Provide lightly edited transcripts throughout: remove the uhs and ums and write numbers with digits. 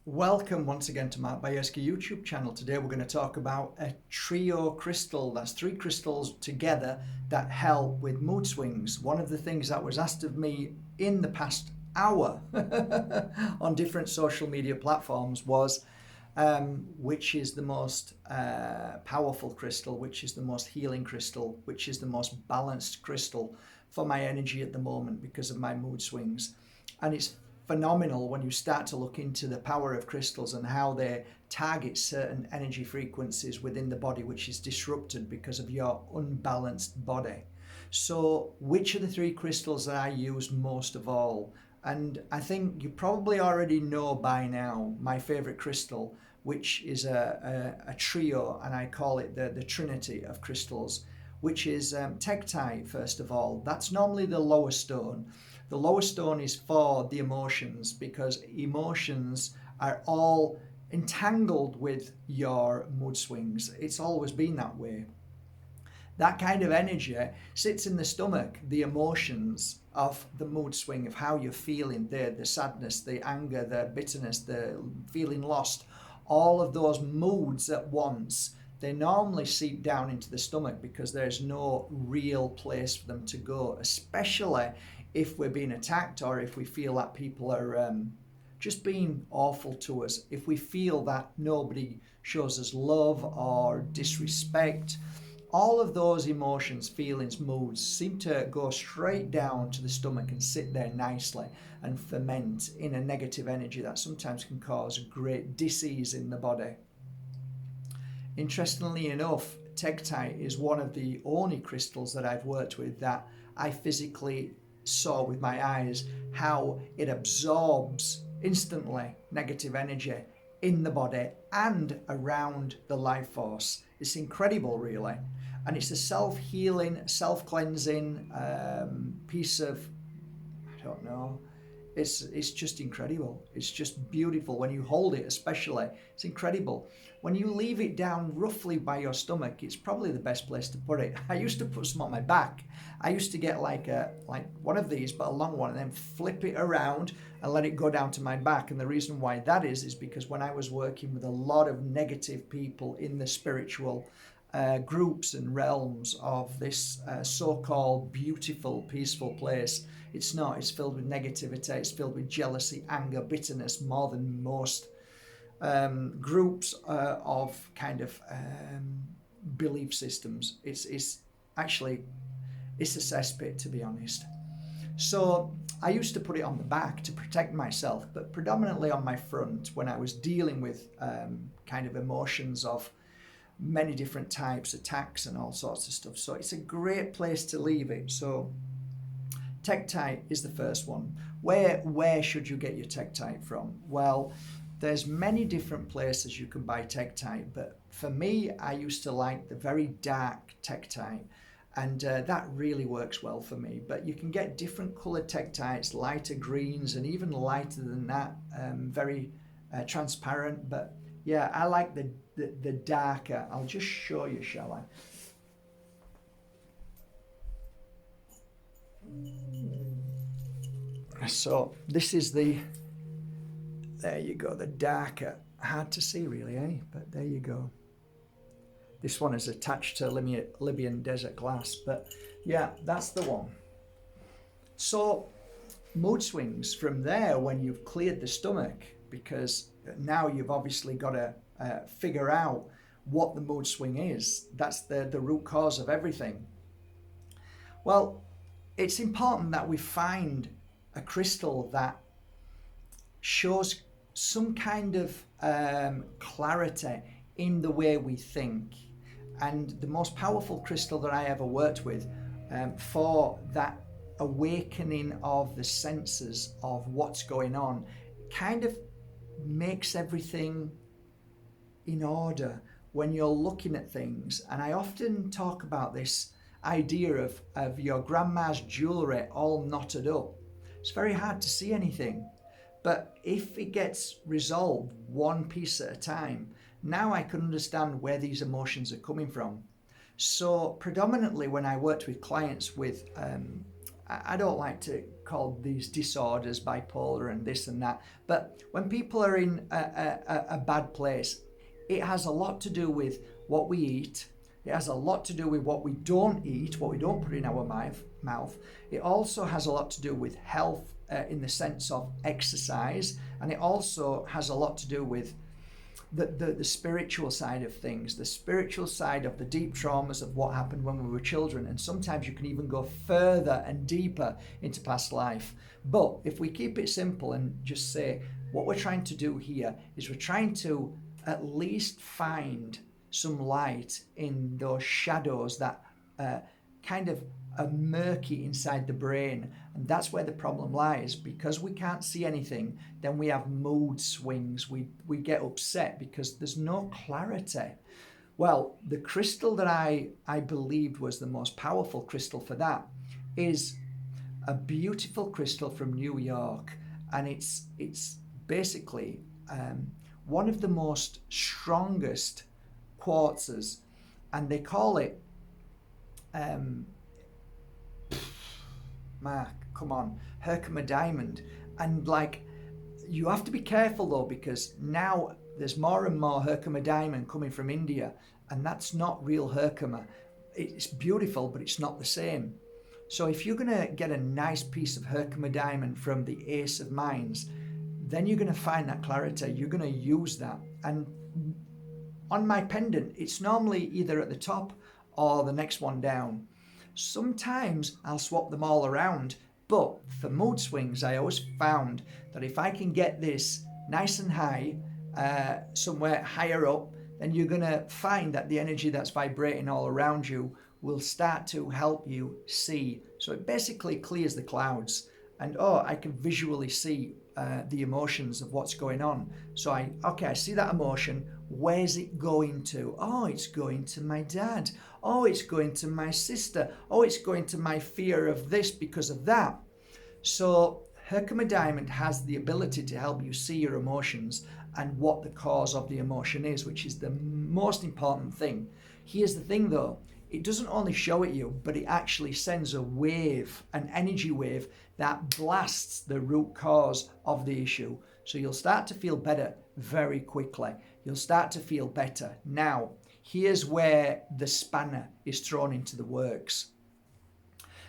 Welcome once again to Mark Bajerski YouTube channel. Today we're going to talk about a trio crystal. That's three crystals together that help with mood swings. One of the things that was asked of me in the past hour on different social media platforms was which is the most powerful crystal, which is the most healing crystal, which is the most balanced crystal for my energy at the moment because of my mood swings. And it's phenomenal when you start to look into the power of crystals and how they target certain energy frequencies within the body, which is disrupted because of your unbalanced body. So which are the three crystals that I use most of all? And I think you probably already know by now my favorite crystal, which is a trio, and I call it the trinity of crystals, which is tektite. First of all, that's normally the lower stone. The lower stone is for the emotions, because emotions are all entangled with your mood swings. It's always been that way. That kind of energy sits in the stomach, the emotions of the mood swing, of how you're feeling, the sadness, the anger, the bitterness, the feeling lost, all of those moods at once. They normally seep down into the stomach because there's no real place for them to go, especially if we're being attacked or if we feel that people are just being awful to us. If we feel that nobody shows us love or disrespect, all of those emotions, feelings, moods seem to go straight down to the stomach and sit there nicely and ferment in a negative energy that sometimes can cause great disease in the body. Interestingly enough, tektite is one of the only crystals that I've worked with that I physically saw with my eyes how it absorbs instantly negative energy in the body and around the life force. It's incredible, really. And it's a self-healing, self-cleansing piece of, I don't know, it's just incredible. It's just beautiful when you hold it, especially. It's incredible. When you leave it down roughly by your stomach, it's probably the best place to put it. I used to put some on my back. I used to get like one of these, but a long one, and then flip it around and let it go down to my back. And the reason why that is because when I was working with a lot of negative people in the spiritual groups and realms of this so-called beautiful, peaceful place, it's not. It's filled with negativity. It's filled with jealousy, anger, bitterness, more than most groups of kind of belief systems. It's actually a cesspit, to be honest. So I used to put it on the back to protect myself, but predominantly on my front when I was dealing with kind of emotions of many different types, attacks and all sorts of stuff. So it's a great place to leave it. So tektite is the first one. Where should you get your tektite from? Well, there's many different places you can buy tektite, but for me, I used to like the very dark tektite, and that really works well for me. But you can get different colored tektites, lighter greens, and even lighter than that, very transparent. But yeah, I like the darker. I'll just show you, shall I? So this is there you go, the darker. Hard to see really, eh? But there you go. This one is attached to Libyan desert glass, but yeah, that's the one. So mood swings from there when you've cleared the stomach, because now you've obviously got to figure out what the mood swing is. That's the root cause of everything. Well, it's important that we find a crystal that shows some kind of clarity in the way we think. And the most powerful crystal that I ever worked with for that awakening of the senses of what's going on kind of makes everything in order when you're looking at things. And I often talk about this idea of your grandma's jewelry all knotted up. It's very hard to see anything, but if it gets resolved one piece at a time, now I can understand where these emotions are coming from. So predominantly when I worked with clients with I don't like to call these disorders bipolar and this and that, but when people are in a bad place, it has a lot to do with what we eat. It has a lot to do with what we don't eat, what we don't put in our mouth. It also has a lot to do with health in the sense of exercise, and it also has a lot to do with the spiritual side of things, the spiritual side of the deep traumas of what happened when we were children. And sometimes you can even go further and deeper into past life. But if we keep it simple and just say what we're trying to do here is we're trying to at least find some light in those shadows that kind of are murky inside the brain. And that's where the problem lies. Because we can't see anything, then we have mood swings. We get upset because there's no clarity. Well, the crystal that I believed was the most powerful crystal for that is a beautiful crystal from New York. And it's basically one of the most strongest quartzes, and they call it Mark, come on, Herkimer diamond. And like, you have to be careful though, because now there's more and more Herkimer diamond coming from India, and that's not real Herkimer. It's beautiful, but it's not the same. So if you're going to get a nice piece of Herkimer diamond from the Ace of Mines, then you're going to find that clarity. You're going to use that. And on my pendant, it's normally either at the top or the next one down. Sometimes I'll swap them all around, but for mood swings, I always found that if I can get this nice and high, somewhere higher up, then you're going to find that the energy that's vibrating all around you will start to help you see. So it basically clears the clouds, and I can visually see the emotions of what's going on. So I see that emotion. Where's it going to? Oh, it's going to my dad. Oh, it's going to my sister. Oh, it's going to my fear of this because of that. So Herkimer diamond has the ability to help you see your emotions and what the cause of the emotion is, which is the most important thing. Here's the thing though, it doesn't only show it you, but it actually sends a wave, an energy wave that blasts the root cause of the issue. So you'll start to feel better very quickly. You'll start to feel better. Now, here's where the spanner is thrown into the works.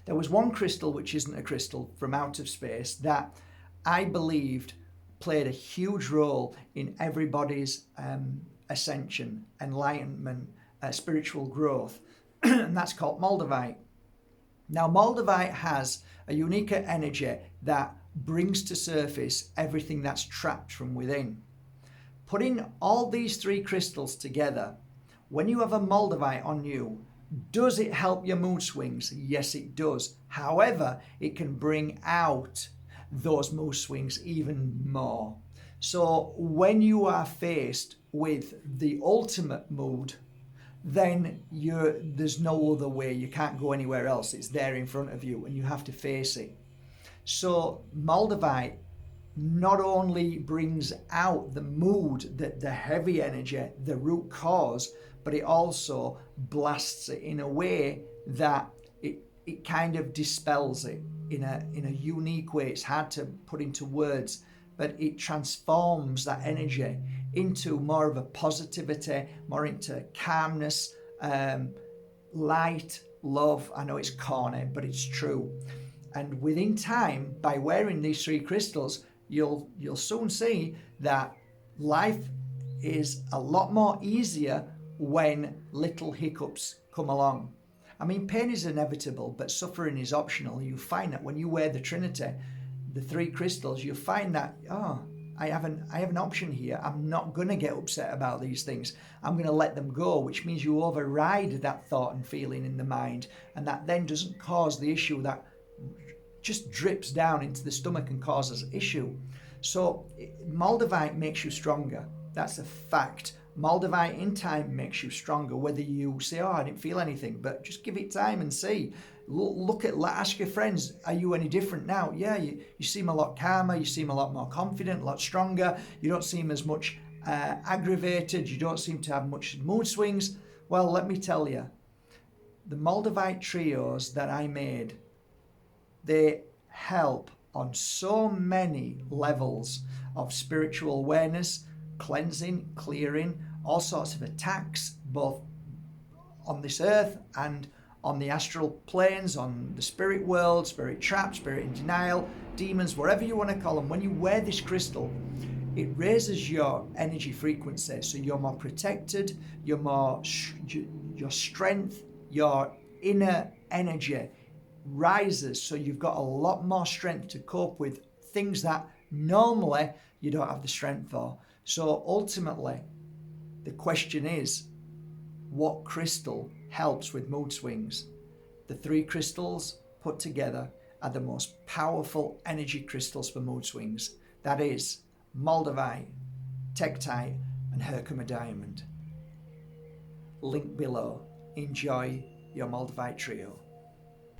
There was one crystal, which isn't a crystal, from out of space that I believed played a huge role in everybody's ascension, enlightenment, spiritual growth, and that's called Moldavite. Now, Moldavite has a unique energy that brings to surface everything that's trapped from within. Putting all these three crystals together, when you have a Moldavite on you, does it help your mood swings? Yes, it does. However, it can bring out those mood swings even more. So when you are faced with the ultimate mood, then there's no other way. You can't go anywhere else. It's there in front of you and you have to face it. So Moldavite not only brings out the mood, the heavy energy, the root cause, but it also blasts it in a way that it kind of dispels it in a unique way. It's hard to put into words, but it transforms that energy into more of a positivity, more into calmness, light, love. I know it's corny, but it's true. And within time, by wearing these three crystals, you'll soon see that life is a lot more easier when little hiccups come along. I mean, pain is inevitable, but suffering is optional. You find that when you wear the Trinity, the three crystals, you find that, I have an option here. I'm not going to get upset about these things. I'm going to let them go, which means you override that thought and feeling in the mind, and that then doesn't cause the issue that just drips down into the stomach and causes issue. So Moldavite makes you stronger. That's a fact. Moldavite in time makes you stronger, whether you say, I didn't feel anything, but just give it time and see. Ask your friends, are you any different now? Yeah, you seem a lot calmer, you seem a lot more confident, a lot stronger, you don't seem as much aggravated, you don't seem to have much mood swings. Well, let me tell you, the Moldavite trios that I made, They help on so many levels of spiritual awareness, cleansing, clearing, all sorts of attacks, both on this earth and on the astral planes, on the spirit world, spirit trap, spirit in denial, demons, whatever you want to call them. When you wear this crystal, it raises your energy frequency, so you're more protected, you're more your strength, your inner energy rises, so you've got a lot more strength to cope with things that normally you don't have the strength for. So ultimately, the question is, what crystal helps with mood swings? The 3 crystals put together are the most powerful energy crystals for mood swings. That is Moldavite, Tektite, and Herkimer Diamond. Link below. Enjoy your Moldavite trio.